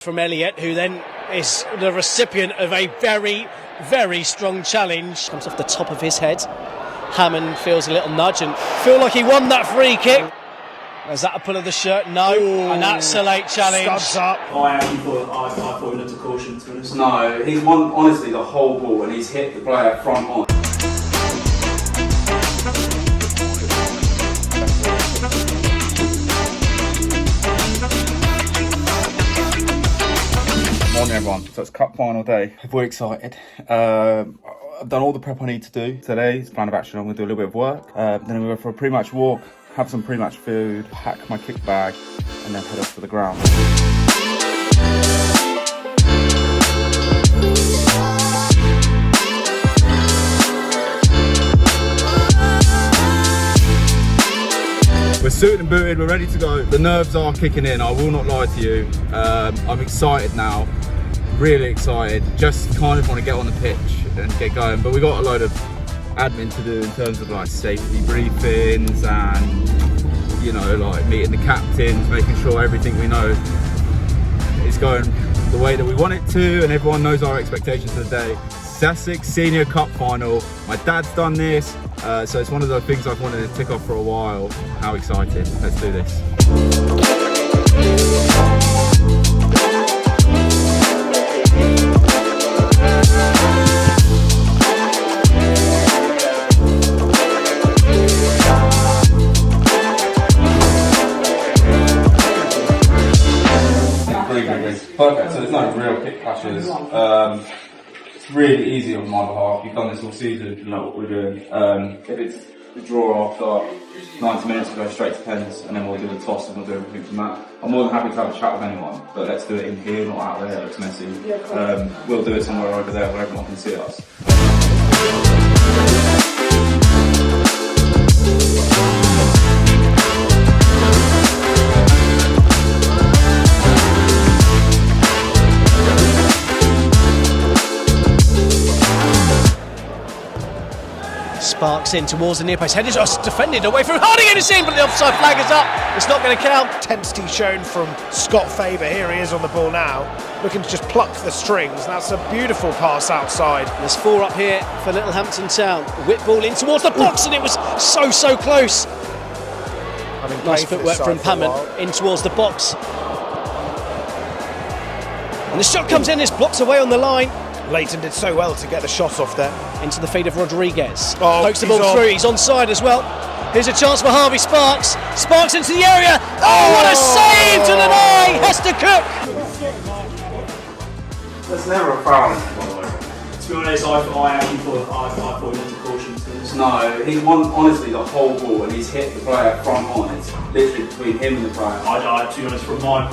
From Elliott, who then is the recipient of a very, very strong challenge. Comes off the top of his head. Hammond feels a little nudge and feel like he won that free kick. Is that a pull of the shirt? No. Ooh, and that's a late challenge. Studs up. I thought he looked a caution, to be honest. No, he's won, honestly, the whole ball and he's hit the player front on. Morning everyone, so it's cup final day. We're excited. I've done all the prep I need to do today. Plan of action, I'm going to do a little bit of work. Then I'm going to go for a pre-match walk, have some pre-match food, pack my kit bag, and then head off to the ground. We're suited and booted, we're ready to go. The nerves are kicking in, I will not lie to you. I'm excited now, really excited. Just kind of want to get on the pitch and get going. But we got a load of admin to do in terms of like safety briefings and, you know, like meeting the captains, making sure everything we know is going the way that we want it to and everyone knows our expectations for the day. Sussex Senior Cup Final. My dad's done this. So it's one of the things I've wanted to tick off for a while. How excited. Let's do this. Perfect, so there's no real kick clashes. It's really easy on my behalf. You've done this all season, you know what we're doing. If it's the draw after 90 minutes, we'll go straight to pens and then we'll do the toss and we'll do everything from that. I'm more than happy to have a chat with anyone, but let's do it in here, not out there, it looks messy. We'll do it somewhere over there where everyone can see us. Sparks in towards the near post. Headed just defended away from Harding and it's in, but the offside flag is up. It's not going to count. Intensity shown from Scott Faber. Here he is on the ball now, looking to just pluck the strings. That's a beautiful pass outside. There's four up here for Littlehampton Town. Whip ball in towards the box and it was so close. Nice footwork from Hammond in towards the box. And the shot comes in, it's blocked away on the line. Leighton did so well to get the shot off there. Into the feet of Rodriguez. Pokes the ball through, he's onside as well. Here's a chance for Harvey Sparks. Sparks into the area. Oh, what a save to deny Hester Cook. There's never a foul, by the way. To be honest, I thought he looked a caution, to be honest. No, he's won, honestly, the whole ball and he's hit the player front on. It's literally between him and the player. To be honest, from I'm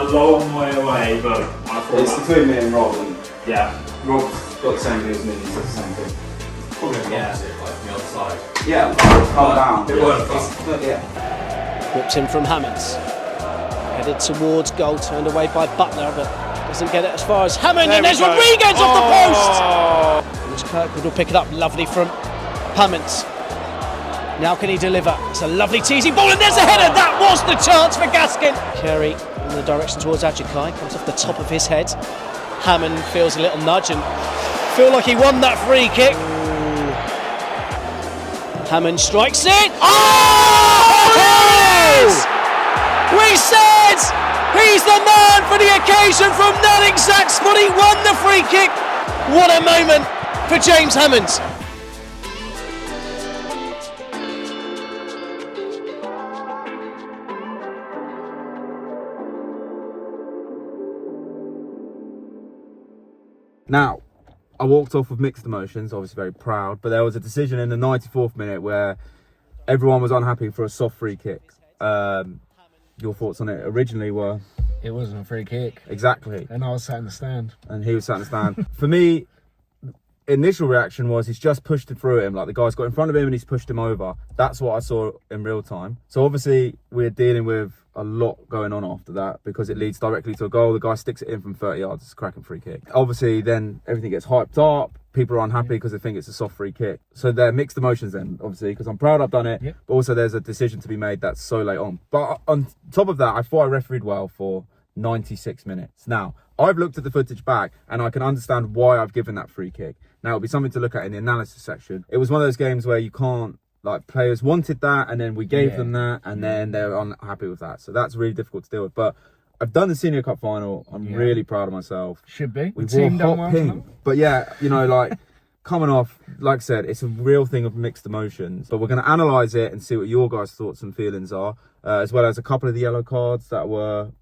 a long way away, but I thought it's between me and Rob. And yeah. Rob's got the same view as me, he said the same thing. Probably the opposite, like from the other side. Yeah, calm down. It worked. Yeah. Whipped in from Hammonds. Headed towards goal, turned away by Butler, but doesn't get it as far as Hammond. And there's Rodriguez off the post! Which Kirkwood will pick it up, lovely from Hammonds. Now can he deliver? It's a lovely teasing ball and there's a header! That was the chance for Gaskin! Carey in the direction towards Ajakai, comes off the top of his head. Hammond feels a little nudge and feel like he won that free kick. Ooh. Hammond strikes it. Oh! We said he's the man for the occasion from that exact spot. He won the free kick. What a moment for James Hammond. Now, I walked off with mixed emotions, obviously very proud, but there was a decision in the 94th minute where everyone was unhappy for a soft free kick. Your thoughts on it originally were? It wasn't a free kick. Exactly. And I was sat in the stand. And he was sat in the stand. For me, initial reaction was he's just pushed it through him. Like the guy's got in front of him and he's pushed him over. That's what I saw in real time. So obviously we're dealing with a lot going on after that because it leads directly to a goal. The guy sticks it in from 30 yards. It's a cracking free kick. Obviously then everything gets hyped up. People are unhappy because they think it's a soft free kick. So they're mixed emotions then, obviously, because I'm proud I've done it. Yep. But also there's a decision to be made that's so late on. But on top of that, I thought I refereed well for 96 minutes. Now, I've looked at the footage back and I can understand why I've given that free kick. Now, it'll be something to look at in the analysis section. It was one of those games where you can't, like, players wanted that and then we gave them that and then they're unhappy with that. So that's really difficult to deal with. But I've done the Senior Cup final. I'm really proud of myself. Should be. We wore hot pink. But yeah, you know, like, coming off, like I said, it's a real thing of mixed emotions. But we're going to analyse it and see what your guys' thoughts and feelings are, as well as a couple of the yellow cards that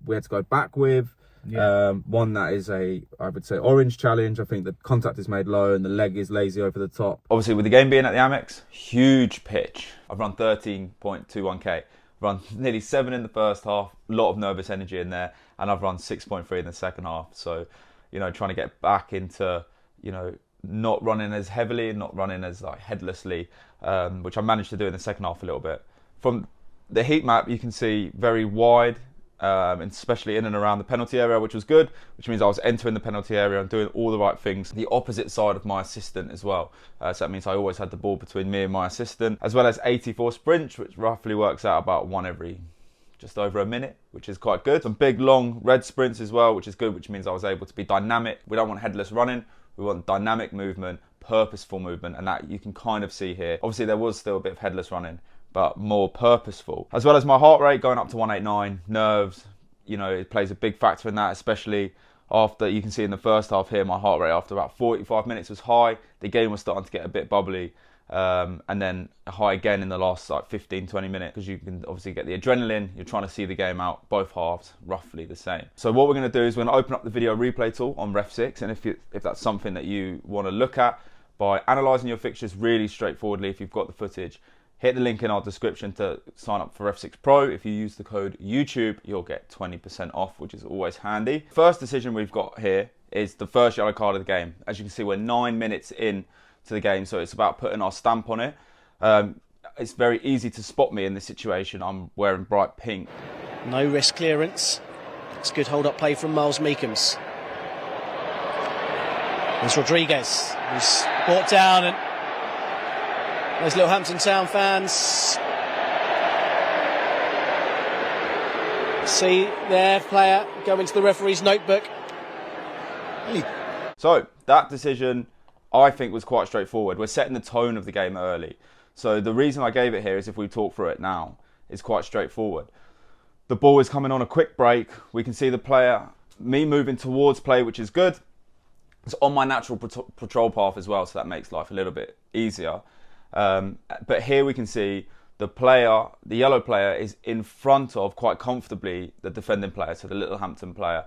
we had to go back with. Yeah. One that is I would say, orange challenge. I think the contact is made low and the leg is lazy over the top. Obviously, with the game being at the Amex, huge pitch. I've run 13.21k. Run nearly 7 in the first half. A lot of nervous energy in there, and I've run 6.3 in the second half. So, you know, trying to get back into, you know, not running as heavily and not running as like headlessly, which I managed to do in the second half a little bit. From the heat map, you can see very wide, and especially in and around the penalty area, which was good, which means I was entering the penalty area and doing all the right things. The opposite side of my assistant as well. So that means I always had the ball between me and my assistant, as well as 84 sprints, which roughly works out about one every just over a minute, which is quite good. Some big, long red sprints as well, which is good, which means I was able to be dynamic. We don't want headless running. We want dynamic movement, purposeful movement, and that you can kind of see here. Obviously, there was still a bit of headless running, but more purposeful. As well as my heart rate going up to 189, nerves, you know, it plays a big factor in that, especially after, you can see in the first half here, my heart rate after about 45 minutes was high. The game was starting to get a bit bubbly, and then high again in the last like 15, 20 minutes, because you can obviously get the adrenaline. You're trying to see the game out, both halves roughly the same. So what we're going to do is we're going to open up the video replay tool on Ref6, and if that's something that you want to look at by analysing your fixtures really straightforwardly, if you've got the footage, hit the link in our description to sign up for F6 Pro. If you use the code YouTube, you'll get 20% off, which is always handy. First decision we've got here is the first yellow card of the game. As you can see, we're 9 minutes in to the game, so it's about putting our stamp on it. It's very easy to spot me in this situation. I'm wearing bright pink. No risk clearance. It's good hold-up play from Miles Meekums. There's Rodriguez, who's brought down, and there's Littlehampton Town fans. See their player go into the referee's notebook. So that decision, I think, was quite straightforward. We're setting the tone of the game early. So the reason I gave it here is, if we talk through it now, is quite straightforward. The ball is coming on a quick break. We can see the player, me moving towards play, which is good. It's on my natural patrol path as well, so that makes life a little bit easier. But here we can see the player, the yellow player, is in front of, quite comfortably, the defending player, so the Littlehampton player.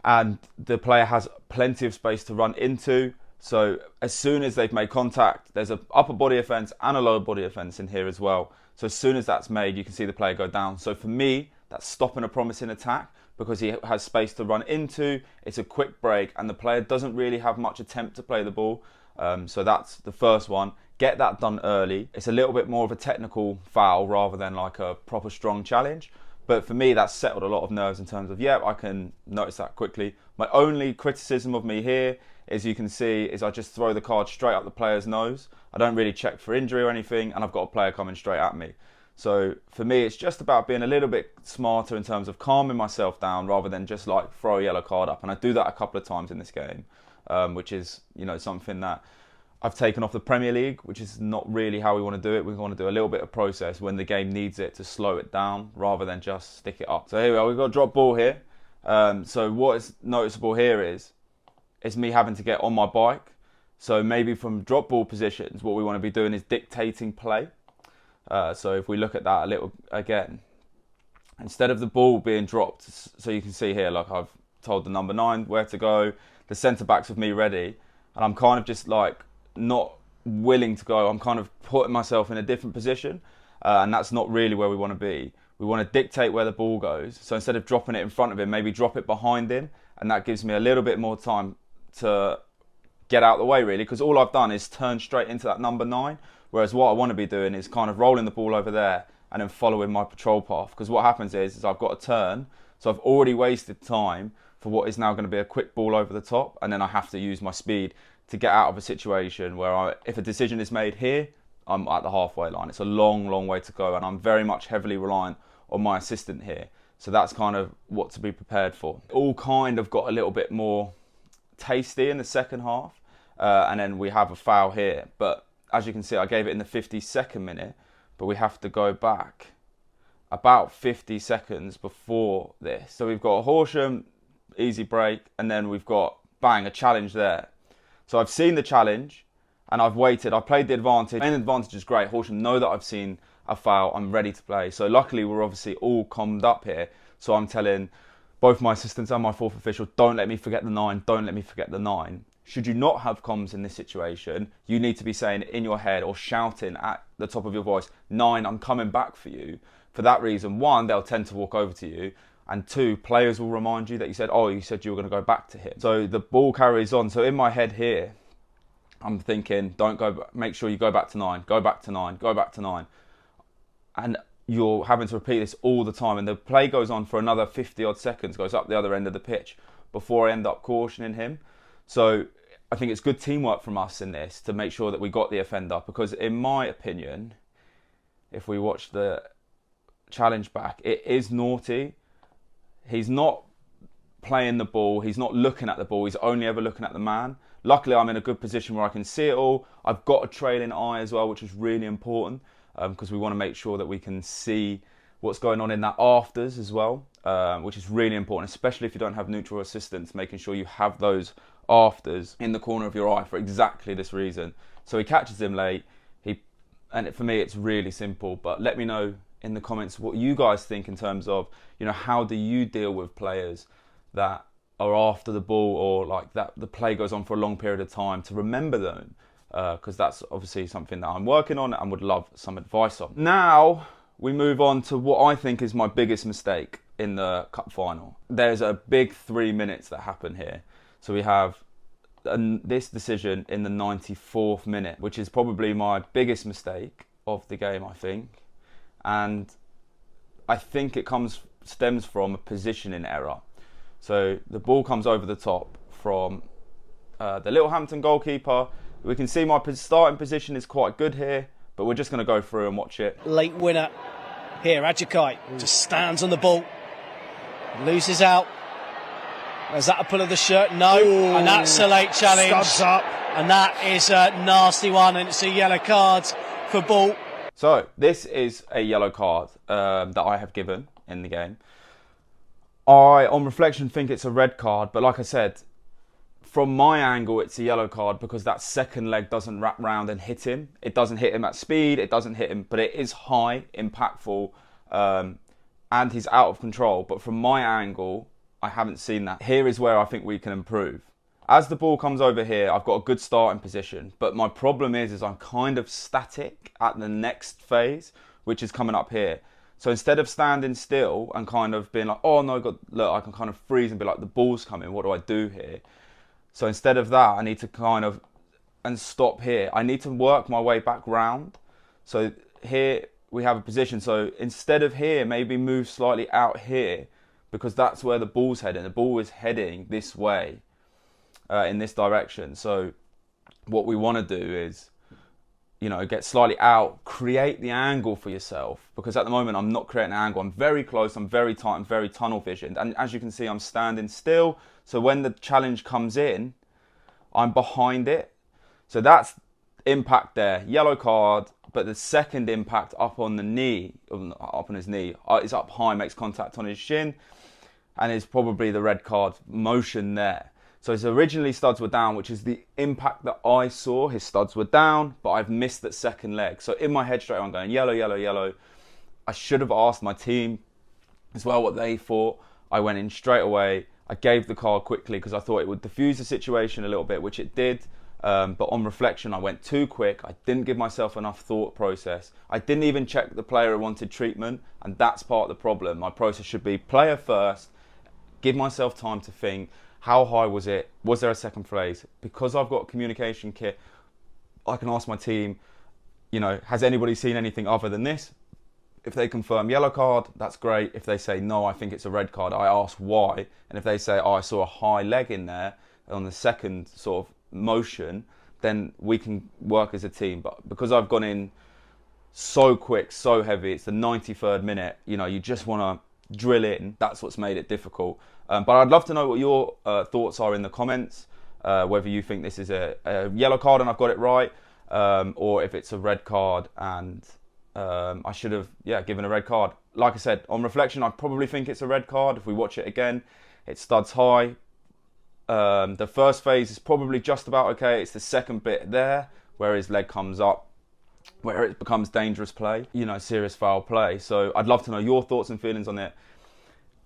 And the player has plenty of space to run into. So as soon as they've made contact, there's an upper body offence and a lower body offence in here as well. So as soon as that's made, you can see the player go down. So for me, that's stopping a promising attack, because he has space to run into. It's a quick break, and the player doesn't really have much attempt to play the ball. So that's the first one. Get that done early. It's a little bit more of a technical foul rather than like a proper strong challenge. But for me, that's settled a lot of nerves in terms of, yeah, I can notice that quickly. My only criticism of me here, as you can see, is I just throw the card straight up the player's nose. I don't really check for injury or anything, and I've got a player coming straight at me. So for me, it's just about being a little bit smarter in terms of calming myself down rather than just like throw a yellow card up. And I do that a couple of times in this game, which is, you know, something that I've taken off the Premier League, which is not really how we want to do it. We want to do a little bit of process when the game needs it to slow it down rather than just stick it up. So here we are, we've got a drop ball here. So what is noticeable here is me having to get on my bike. So maybe from drop ball positions, what we want to be doing is dictating play. So if we look at that a little again, instead of the ball being dropped, so you can see here, like I've told the number 9 where to go, the centre backs with me ready, and I'm kind of just like not willing to go. I'm kind of putting myself in a different position, and that's not really where we want to be. We want to dictate where the ball goes. So instead of dropping it in front of him, maybe drop it behind him, and that gives me a little bit more time to get out of the way, really, because all I've done is turn straight into that number 9. Whereas what I want to be doing is kind of rolling the ball over there and then following my patrol path. Because what happens is I've got a turn, so I've already wasted time for what is now going to be a quick ball over the top, and then I have to use my speed to get out of a situation where if a decision is made here, I'm at the halfway line. It's a long, long way to go, and I'm very much heavily reliant on my assistant here. So that's kind of what to be prepared for. It all kind of got a little bit more tasty in the second half. And then we have a foul here. But as you can see, I gave it in the 52nd minute, but we have to go back about 50 seconds before this. So we've got a Horsham, easy break, and then we've got, bang, a challenge there. So I've seen the challenge, and I've waited. I played the advantage, and the advantage is great. Horsham know that I've seen a foul, I'm ready to play. So luckily, we're obviously all calmed up here. So I'm telling both my assistants and my fourth official, don't let me forget the 9, don't let me forget the 9. Should you not have comms in this situation, you need to be saying in your head or shouting at the top of your voice, 9, I'm coming back for you. For that reason, 1, they'll tend to walk over to you, and 2, players will remind you that you said, oh, you said you were going to go back to him. So the ball carries on. So in my head here, I'm thinking, don't go, make sure you go back to 9, go back to 9, go back to 9. And you're having to repeat this all the time. And the play goes on for another 50 odd seconds, goes up the other end of the pitch before I end up cautioning him. So I think it's good teamwork from us in this to make sure that we got the offender, because in my opinion, if we watch the challenge back, it is naughty. He's not playing the ball, he's not looking at the ball, he's only ever looking at the man. Luckily, I'm in a good position where I can see it all. I've got a trailing eye as well, which is really important, because we want to make sure that we can see what's going on in that afters as well, which is really important, especially if you don't have neutral assistants, making sure you have those afters in the corner of your eye for exactly this reason. So he catches him late, and for me it's really simple, but let me know in the comments what you guys think in terms of, you know, how do you deal with players that are after the ball, or like that the play goes on for a long period of time, to remember them, because that's obviously something that I'm working on and would love some advice on. Now we move on to what I think is my biggest mistake in the cup final. There's a big 3 minutes that happen here. So we have this decision in the 94th minute, which is probably my biggest mistake of the game, I think. And I think it stems from a positioning error. So the ball comes over the top from the Littlehampton goalkeeper. We can see my starting position is quite good here, but we're just going to go through and watch it. Late winner here, Adjukai just stands on the ball, loses out. Is that a pull of the shirt? No. Ooh, and that's a late challenge. Studs up. And that is a nasty one, and it's a yellow card for Ball. So this is a yellow card that I have given in the game. I, on reflection, think it's a red card, but like I said, from my angle, it's a yellow card because that second leg doesn't wrap round and hit him. It doesn't hit him at speed, it doesn't hit him, but it is high, impactful, and he's out of control. But from my angle, I haven't seen that. Here is where I think we can improve. As the ball comes over here, I've got a good starting position, but my problem is I'm kind of static at the next phase, which is coming up here. So instead of standing still and kind of being like, oh no, God, look, I can kind of freeze and be like, the ball's coming, what do I do here? So instead of that, I need to kind of, and stop here. I need to work my way back round. So here we have a position. So instead of here, maybe move slightly out here, because that's where the ball's heading. The ball is heading this way, in this direction. So what we want to do is, you know, get slightly out, create the angle for yourself, because at the moment I'm not creating an angle. I'm very close, I'm very tight, I'm very tunnel visioned. And as you can see, I'm standing still. So when the challenge comes in, I'm behind it. So that's impact there, yellow card. But the second impact up on the knee, up on his knee, is up high, makes contact on his shin, and is probably the red card motion there. So his originally studs were down, which is the impact that I saw. His studs were down, but I've missed that second leg. So in my head straight on, I'm going yellow, yellow, yellow. I should have asked my team as well what they thought. I went in straight away. I gave the card quickly because I thought it would diffuse the situation a little bit, which it did. But on reflection, I went too quick. I didn't give myself enough thought process. I didn't even check the player who wanted treatment, and that's part of the problem. My process should be player first, give myself time to think. How high was it? Was there a second phase? Because I've got a communication kit, I can ask my team, you know, has anybody seen anything other than this? If they confirm yellow card, that's great. If they say, no, I think it's a red card, I ask why. And if they say, oh, I saw a high leg in there on the second sort of motion, then we can work as a team. But because I've gone in so quick, so heavy, it's the 93rd minute, you know, you just want to drill in. That's what's made it difficult. But I'd love to know what your thoughts are in the comments, whether you think this is a yellow card and I've got it right, or if it's a red card and I should have given a red card. Like I said, on reflection, I probably think it's a red card. If we watch it again, it studs high. The first phase is probably just about okay. It's the second bit there where his leg comes up, where it becomes dangerous play, serious foul play. So I'd love to know your thoughts and feelings on it.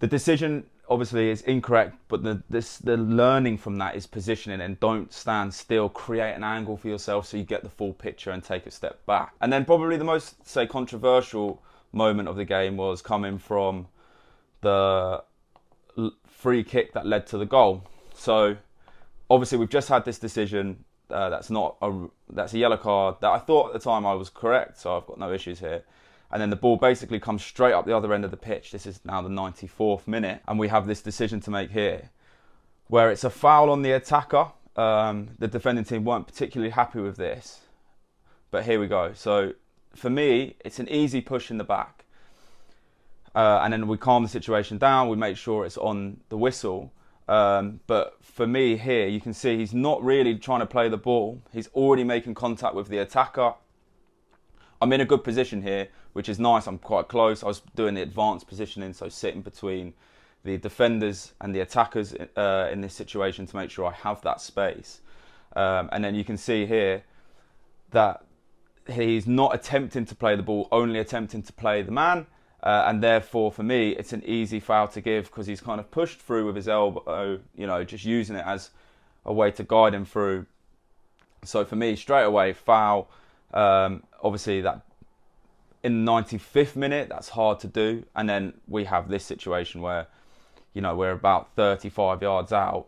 The decision obviously is incorrect, but the learning from that is positioning, and don't stand still, create an angle for yourself so you get the full picture and take a step back. And then probably the most, say, controversial moment of the game was coming from the free kick that led to the goal. So obviously we've just had this decision that's a yellow card that I thought at the time I was correct, so I've got no issues here. And then the ball basically comes straight up the other end of the pitch. This is now the 94th minute, and we have this decision to make here, where it's a foul on the attacker. The defending team weren't particularly happy with this, but here we go. So for me, it's an easy push in the back, and then we calm the situation down. We make sure it's on the whistle. But for me here, you can see he's not really trying to play the ball. He's already making contact with the attacker. I'm in a good position here, which is nice. I'm quite close. I was doing the advanced positioning, so sitting between the defenders and the attackers in this situation to make sure I have that space. And then you can see here that he's not attempting to play the ball, only attempting to play the man. And therefore, for me, it's an easy foul to give because he's kind of pushed through with his elbow, just using it as a way to guide him through. So for me, straight away, foul. Obviously, that in the 95th minute, that's hard to do. And then we have this situation where, we're about 35 yards out.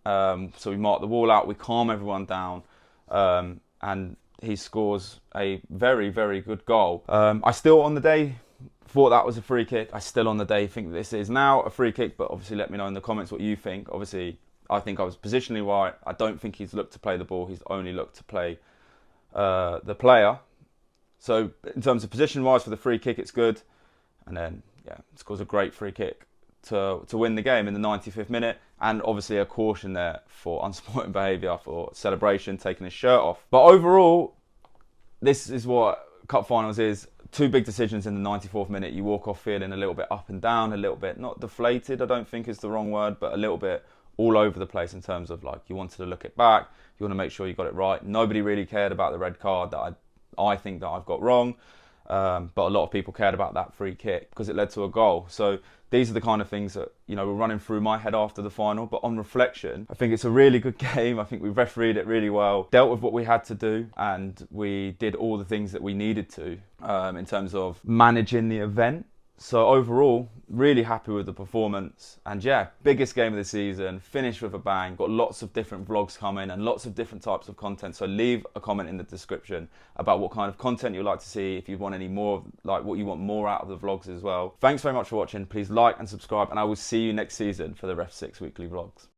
So we mark the wall out, we calm everyone down, and he scores a very, very good goal. I still, on the day, thought that was a free kick. I still, on the day, think this is now a free kick, but obviously let me know in the comments what you think. Obviously, I think I was positionally right. I don't think he's looked to play the ball. He's only looked to play the player. So in terms of position-wise for the free kick, it's good. And then, scores a great free kick to win the game in the 95th minute. And obviously a caution there for unsporting behaviour, for celebration, taking his shirt off. But overall, this is what cup finals is. Two big decisions in the 94th minute. You walk off feeling a little bit up and down, a little bit, not deflated, I don't think is the wrong word, but a little bit all over the place in terms of you wanted to look it back. You want to make sure you got it right. Nobody really cared about the red card that I think that I've got wrong. But a lot of people cared about that free kick because it led to a goal. So these are the kind of things that, were running through my head after the final. But on reflection, I think it's a really good game. I think we refereed it really well, dealt with what we had to do, and we did all the things that we needed to in terms of managing the event. So overall, really happy with the performance. And biggest game of the season, finished with a bang. Got lots of different vlogs coming and lots of different types of content. So leave a comment in the description about what kind of content you'd like to see, if you want any more, what you want more out of the vlogs as well. Thanks very much for watching. Please like and subscribe, and I will see you next season for the Ref 6 weekly vlogs.